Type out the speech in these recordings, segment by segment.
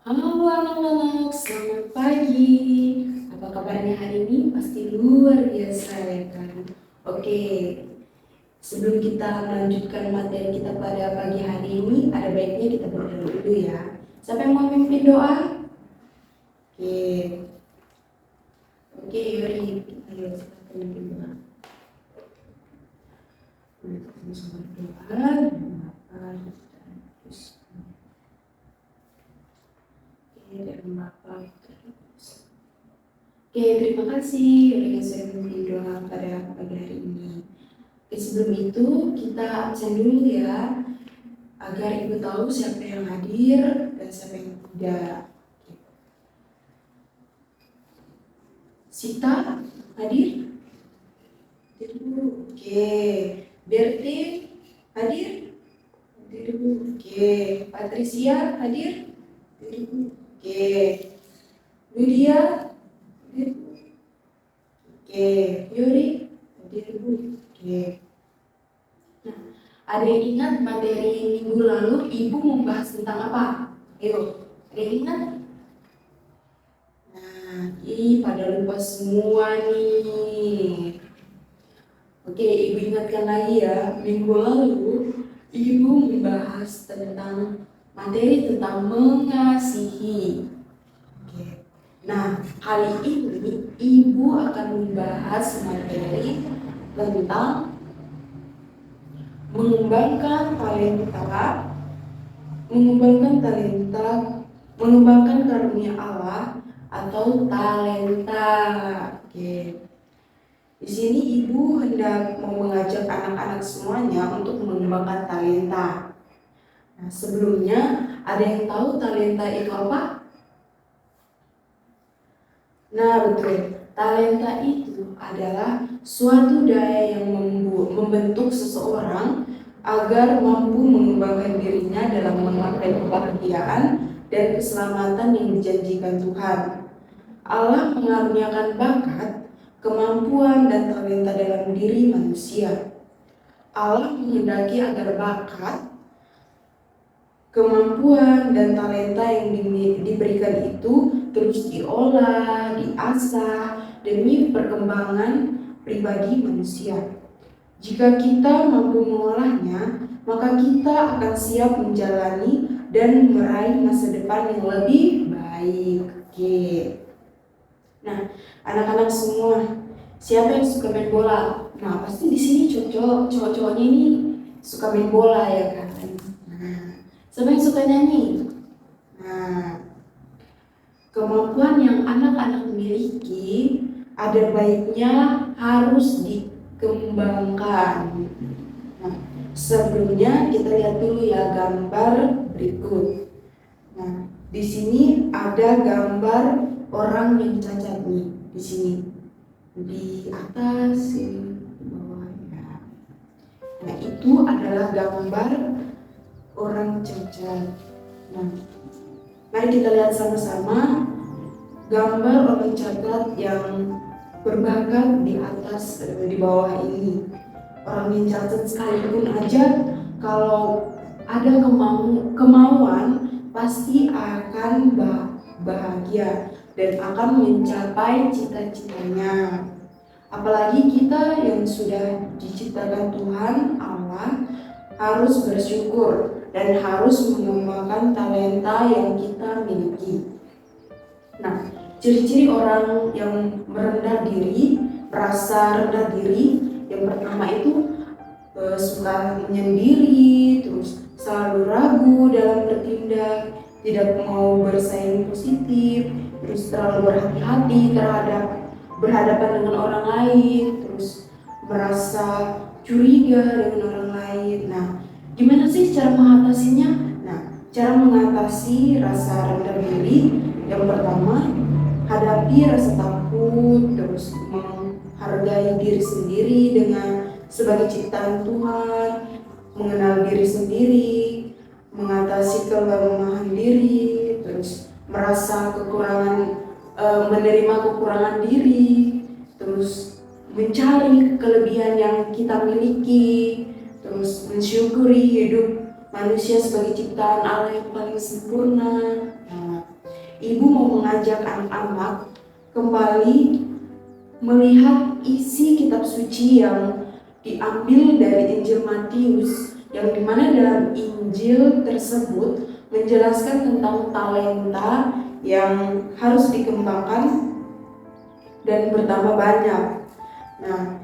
Halo anak-anak, selamat pagi. Apa kabarnya hari ini? Pasti luar biasa ya kan? Oke, sebelum kita melanjutkan materi kita pada pagi hari ini, ada baiknya kita berdoa dulu ya. Siapa yang mau memimpin doa? Oke, oke Yuri, ayo kita memimpin doa. Kita sama berdoa. Dan Bapa terus. Oke, terima kasih udah saya memimpin doa pada pagi hari ini. Oke, sebelum itu kita absen dulu ya, agar ibu tahu siapa yang hadir dan siapa yang tidak. Sita hadir? Hadir dulu. Oke. Berti hadir? Hadir dulu. Oke. Patricia hadir? Hadir dulu. Oke. Lydia hadir dulu. Oke. Yuri hadir dulu. Oke. Nah, ada yang ingat materi minggu lalu ibu membahas tentang apa? Ayo, ada yang ingat? Nah, pada lupa semua nih. Oke, ibu ingatkan lagi ya. Minggu lalu ibu membahas tentang materi tentang mengasihi. Oke. Nah, kali ini ibu akan membahas materi tentang mengembangkan karunia Allah atau talenta. Oke. Di sini ibu hendak mau mengajak anak-anak semuanya untuk mengembangkan talenta. Nah, sebelumnya ada yang tahu talenta itu apa? Nah, betul. Talenta itu adalah suatu daya yang membentuk seseorang agar mampu mengembangkan dirinya dalam menggapai kebahagiaan dan keselamatan yang dijanjikan Tuhan. Allah mengaruniakan bakat, kemampuan, dan talenta dalam diri manusia. Allah menghendaki agar bakat, kemampuan, dan talenta yang diberikan itu terus diolah, diasah demi perkembangan pribadi manusia. Jika kita mampu mengolahnya, maka kita akan siap menjalani dan meraih masa depan yang lebih baik. Oke. Nah, anak-anak semua, siapa yang suka main bola? Nah, pasti di sini cowok-cowoknya ini suka main bola ya kan? Nah, siapa yang suka nyanyi? Nah, kemampuan yang anak-anak miliki ada baiknya harus dikembangkan. Nah, sebelumnya kita lihat dulu ya gambar berikut. Nah, di sini ada gambar orang yang cacat nih, di sini, di atas, di bawah ya. Nah, itu adalah gambar orang cacat. Nah, mari kita lihat sama-sama gambar orang cacat yang berbakat di atas, di bawah ini. Orang yang cacat sekalipun aja kalau ada kemauan pasti akan bahagia dan akan mencapai cita-citanya. Apalagi kita yang sudah diciptakan Tuhan Allah harus bersyukur dan harus mengembangkan talenta yang kita miliki. Nah, ciri-ciri orang yang merendah diri, merasa rendah diri, yang pertama itu suka menyendiri, terus selalu ragu dalam bertindak, tidak mau bersaing positif, terus terlalu berhati-hati berhadapan dengan orang lain, terus merasa curiga dengan orang lain. Nah, gimana sih cara mengatasinya? Nah, cara mengatasi rasa rendah diri yang pertama, hadapi rasa takut, terus menghargai diri sendiri sebagai ciptaan Tuhan, mengenal diri sendiri, mengatasi kelemahan diri, terus merasa menerima kekurangan diri, terus mencari kelebihan yang kita miliki, terus mensyukuri hidup manusia sebagai ciptaan Allah yang paling sempurna. Nah, ibu mau mengajak anak-anak kembali melihat isi kitab suci yang diambil dari Injil Matius, yang dimana dalam Injil tersebut menjelaskan tentang talenta yang harus dikembangkan dan bertambah banyak. Nah,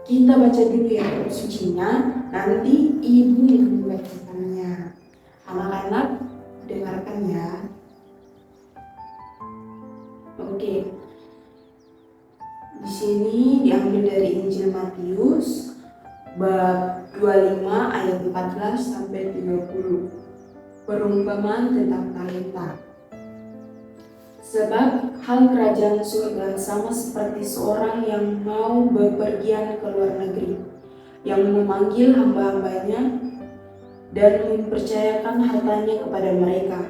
kita baca dulu ya kitab sucinya, nanti ibu yang membacakannya. Anak-anak dengarkan ya. Oke. Di sini diambil dari Injil Matius bab 25 ayat 14 sampai 30. Perumpamaan tentang talenta. Sebab hal kerajaan surga sama seperti seorang yang mau bepergian ke luar negeri, yang memanggil hamba-hambanya dan mempercayakan hartanya kepada mereka.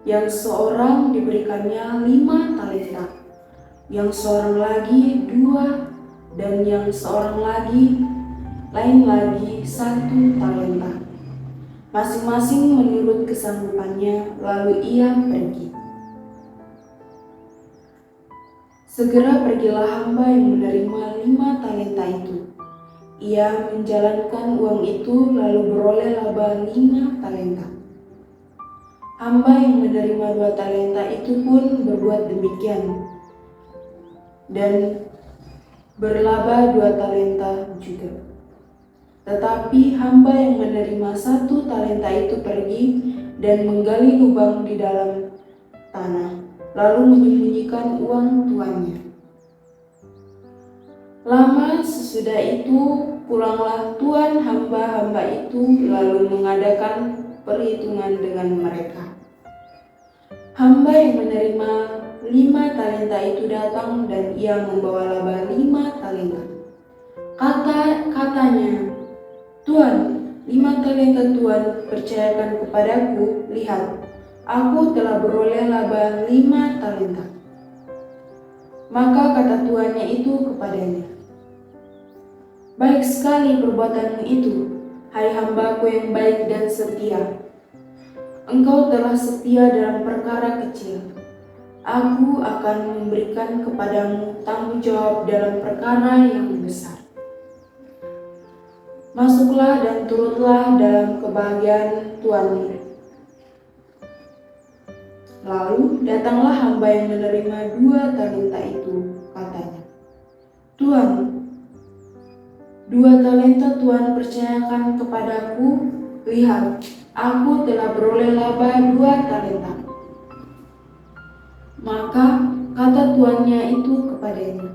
Yang seorang diberikannya 5 talenta, yang seorang lagi 2, dan yang seorang lain lagi 1 talenta. Masing-masing menurut kesanggupannya, lalu ia pergi. Segera pergilah hamba yang menerima 5 talenta itu. Ia menjalankan uang itu lalu beroleh laba 5 talenta. Hamba yang menerima 2 talenta itu pun berbuat demikian dan berlaba 2 talenta juga. Tetapi hamba yang menerima 1 talenta itu pergi dan menggali lubang di dalam tanah, lalu menyembunyikan uang tuannya. Lama sesudah itu pulanglah tuan hamba-hamba itu lalu mengadakan perhitungan dengan mereka. Hamba yang menerima 5 talenta itu datang dan ia membawa laba 5 talenta. Katanya, "Tuan, 5 talenta Tuan percayakan kepadaku, lihat, aku telah beroleh laba 5 talenta." Maka kata tuannya itu kepadanya, "Baik sekali perbuatanmu itu, hai hambaku yang baik dan setia. Engkau telah setia dalam perkara kecil. Aku akan memberikan kepadamu tanggung jawab dalam perkara yang besar. Masuklah dan turutlah dalam kebahagiaan tuanmu." Lalu datanglah hamba yang menerima 2 talenta itu, katanya, "Tuan, 2 talenta Tuan percayakan kepadaku, lihat, aku telah beroleh laba 2 talenta." Maka kata tuannya itu kepadanya,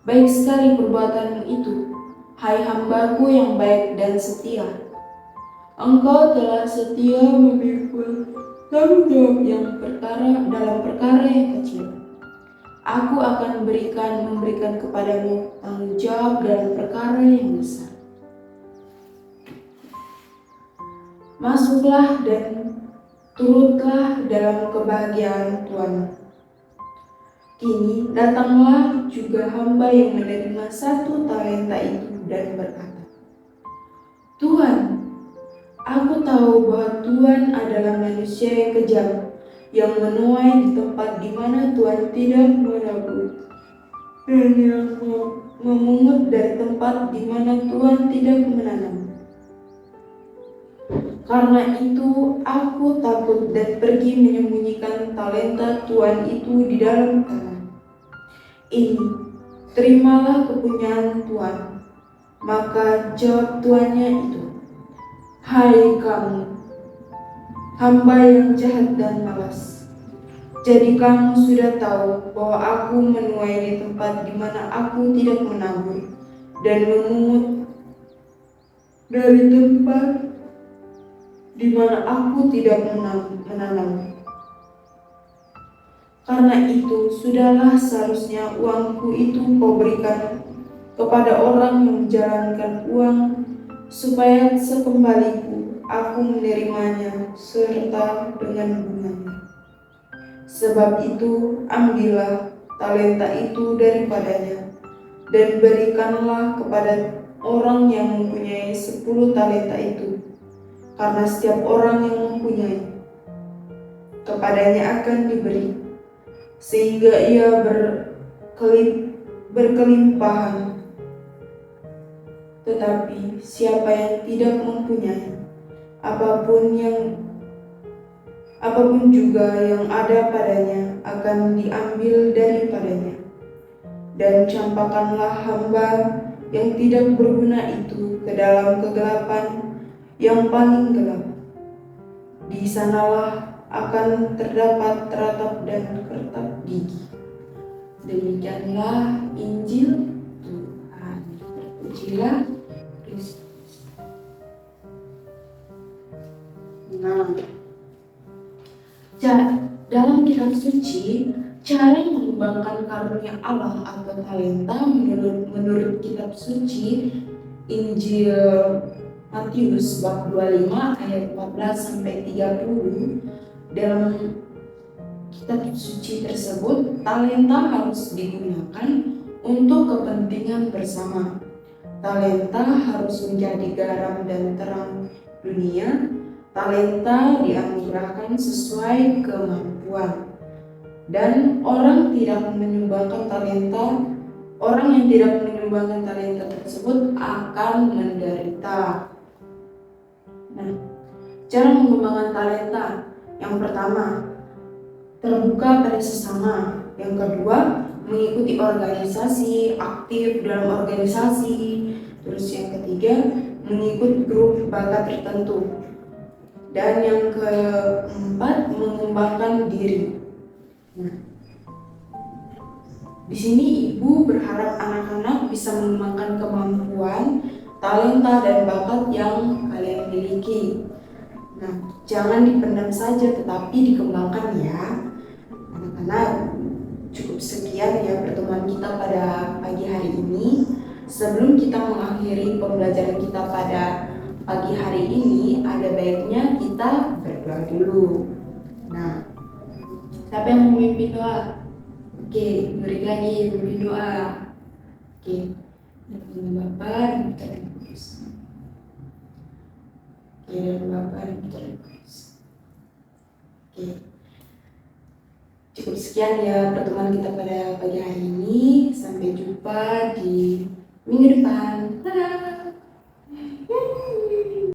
"Baik sekali perbuatanmu itu, hai hambaku yang baik dan setia. Engkau telah setia memikul tanggung jawab dalam perkara yang kecil. Aku akan memberikan kepadamu tanggung jawab dalam perkara yang besar. Masuklah dan turutlah dalam kebahagiaan Tuanmu." Kini datanglah juga hamba yang menerima 1 talenta itu dan berkata, "Tuan, aku tahu bahwa Tuan adalah manusia yang kejam, yang menuai di tempat di mana Tuan tidak menabur, dan yang memungut dari tempat di mana Tuan tidak menanam. Karena itu aku takut dan pergi menyembunyikan talenta Tuan itu di dalam tanah. Ini, terimalah kepunyaan Tuan." Maka jawab tuannya itu, "Hai kamu, hamba yang jahat dan malas. Jadi kamu sudah tahu bahwa aku menuai di tempat di mana aku tidak menabur, dan memungut dari tempat di mana aku tidak menanam. Karena itu, sudahlah seharusnya uangku itu kau berikan kepada orang yang menjalankan uang, supaya sekembaliku aku menerimanya serta dengan bunganya. Sebab itu, ambillah talenta itu daripadanya, dan berikanlah kepada orang yang mempunyai 10 talenta itu, karena setiap orang yang mempunyai kepadanya akan diberi, sehingga ia berkelimpahan. Tetapi siapa yang tidak mempunyai, apapun juga yang ada padanya akan diambil daripadanya. Dan campakkanlah hamba yang tidak berguna itu ke dalam kegelapan yang paling gelap. Di sanalah akan terdapat teratap dan kertak gigi. Demikianlah Injil Tuhan. Terpujilah Kristus. Nah, dalam kitab suci, cara mengembangkan karunia Allah atau talenta menurut kitab suci Injil Matius bab 25 ayat 14 sampai 30, dalam kitab suci tersebut talenta harus digunakan untuk kepentingan bersama. Talenta harus menjadi garam dan terang dunia. Talenta dianugerahkan sesuai kemampuan. Dan orang yang tidak menyumbangkan talenta tersebut akan menderita. Nah, cara mengembangkan talenta, yang pertama, terbuka pada sesama. Yang kedua, mengikuti organisasi, aktif dalam organisasi. Terus yang ketiga, mengikut grup bakat tertentu. Dan yang keempat, mengembangkan diri. Nah, di sini ibu berharap anak-anak bisa mengembangkan kemampuan, talenta, dan bakat yang kalian miliki. Nah, jangan dipendam saja, tetapi dikembangkan ya. Anak-anak, cukup sekian ya pertemuan kita pada pagi hari ini. Sebelum kita mengakhiri pembelajaran kita pada pagi hari ini, ada baiknya kita berdoa dulu. Nah, siapa yang mau memimpin doa? Oke, beri lagi memimpin doa. Oke, dalam Bapa dan Putra dan Roh Kudus. Oke, dalam Bapa dan Putra dan Roh Kudus. Oke, cukup sekian ya pertemuan kita pada pagi hari ini. Sampai jumpa di minggu depan. Dadah.